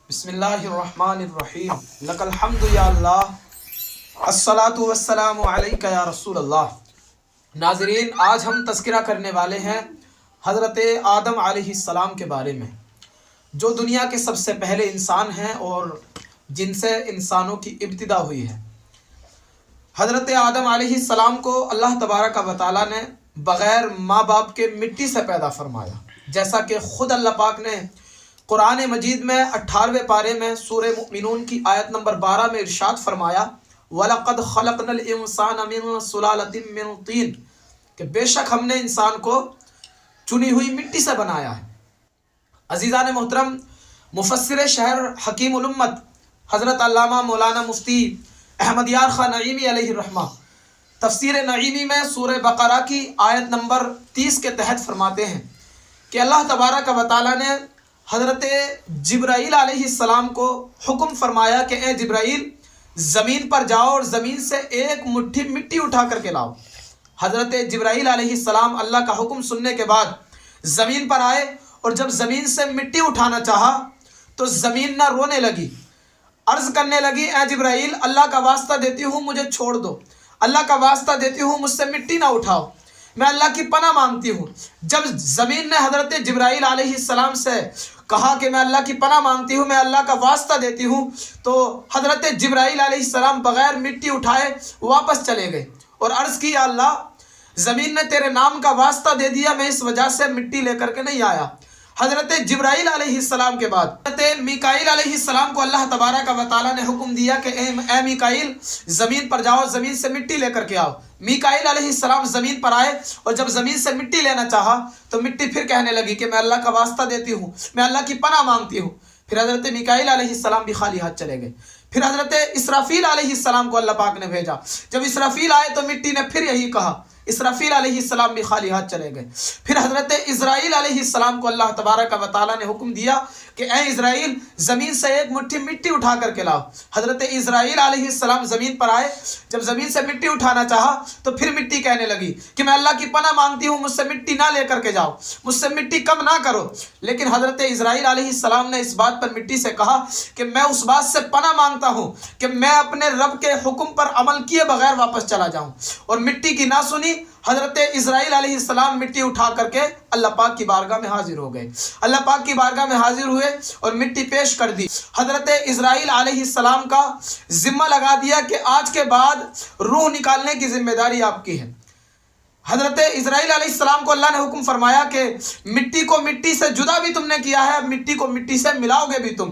بسم اللہ الرحمن الرحیم لک الحمد یا اللہ الصلاۃ والسلام علیک یا رسول اللہ۔ ناظرین، آج ہم تذکرہ کرنے والے ہیں حضرت آدم علیہ السلام کے بارے میں، جو دنیا کے سب سے پہلے انسان ہیں اور جن سے انسانوں کی ابتدا ہوئی ہے۔ حضرت آدم علیہ السلام کو اللہ تبارک و تعالیٰ نے بغیر ماں باپ کے مٹی سے پیدا فرمایا، جیسا کہ خود اللہ پاک نے قرآن مجید میں 18ویں پارے میں سورہ مؤمنون کی آیت نمبر 12 میں ارشاد فرمایا، وَلَقَدْ خَلَقْنَا الْإِنسَانَ مِنْ صُلَالَةٍ مِّن طِينٍ، کہ بے شک ہم نے انسان کو چنی ہوئی مٹی سے بنایا ہے۔ عزیزان محترم، مفسر شہر حکیم الامت حضرت علامہ مولانا مفتی احمد یار خان نعیمی علیہ الرحمہ تفسیر نعیمی میں سورہ بقرہ کی آیت نمبر 30 کے تحت فرماتے ہیں کہ اللہ تبارک و تعالیٰ نے حضرت جبرائیل علیہ السلام کو حکم فرمایا کہ اے جبرائیل، زمین پر جاؤ اور زمین سے ایک مٹھی مٹی اٹھا کر کے لاؤ۔ حضرت جبرائیل علیہ السلام اللہ کا حکم سننے کے بعد زمین پر آئے، اور جب زمین سے مٹی اٹھانا چاہا تو زمین نہ رونے لگی، عرض کرنے لگی، اے جبرائیل، اللہ کا واسطہ دیتی ہوں مجھے چھوڑ دو، اللہ کا واسطہ دیتی ہوں مجھ سے مٹی نہ اٹھاؤ، میں اللہ کی پناہ مانگتی ہوں۔ جب زمین نے حضرت جبرائیل علیہ السلام سے کہا کہ میں اللہ کی پناہ مانگتی ہوں، میں اللہ کا واسطہ دیتی ہوں، تو حضرت جبرائیل علیہ السلام بغیر مٹی اٹھائے واپس چلے گئے اور عرض کی، یا اللہ، زمین نے تیرے نام کا واسطہ دے دیا، میں اس وجہ سے مٹی لے کر کے نہیں آیا۔ حضرت جبرائیل علیہ السلام کے بعد حضرت میکائیل علیہ السلام کو اللہ تبارک و تعالیٰ نے حکم دیا کہ اے میکائیل، زمین پر جاؤ، زمین سے مٹی لے کر کے آؤ۔ میکائیل علیہ السلام زمین پر آئے، اور جب زمین سے مٹی لینا چاہا تو مٹی پھر کہنے لگی کہ میں اللہ کا واسطہ دیتی ہوں، میں اللہ کی پناہ مانگتی ہوں۔ پھر حضرت میکائیل علیہ السلام بھی خالی ہاتھ چلے گئے۔ پھر حضرت اسرافیل علیہ السلام کو اللہ پاک نے بھیجا۔ جب اسرافیل آئے تو مٹی نے پھر یہی کہا، اسرافیل علیہ السلام بھی خالی ہاتھ چلے گئے۔ پھر حضرت اسرائیل علیہ السلام کو اللہ تبارک و تعالیٰ نے حکم دیا کہ اے اسرائیل، زمین سے ایک مٹھی مٹی اٹھا کر کے لاؤ۔ حضرت اسرائیل علیہ السلام زمین پر آئے، جب زمین سے مٹی اٹھانا چاہا تو پھر مٹی کہنے لگی کہ میں اللہ کی پناہ مانگتی ہوں، مجھ سے مٹی نہ لے کر کے جاؤ، مجھ سے مٹی کم نہ کرو۔ لیکن حضرت اسرائیل علیہ السلام نے اس بات پر مٹی سے کہا کہ میں اس بات سے پناہ مانگتا ہوں کہ میں اپنے رب کے حکم پر عمل کیے بغیر واپس چلا جاؤں، اور مٹی کی نہ سنی۔ حضرت اسرائیل علیہ السلام مٹی اٹھا کر کے اللہ پاک کی بارگاہ میں حاضر ہو گئے، اللہ پاک کی بارگاہ میں حاضر ہوئے اور مٹی پیش کر دی۔ حضرت اسرائیل علیہ السلام کا ذمہ لگا دیا کہ آج کے بعد روح نکالنے کی ذمہ داری آپ کی ہے۔ حضرت اسرائیل علیہ السلام کو اللہ نے حکم فرمایا کہ مٹی کو مٹی سے جدا بھی تم نے کیا ہے، اب مٹی کو مٹی سے ملاؤ گے بھی تم۔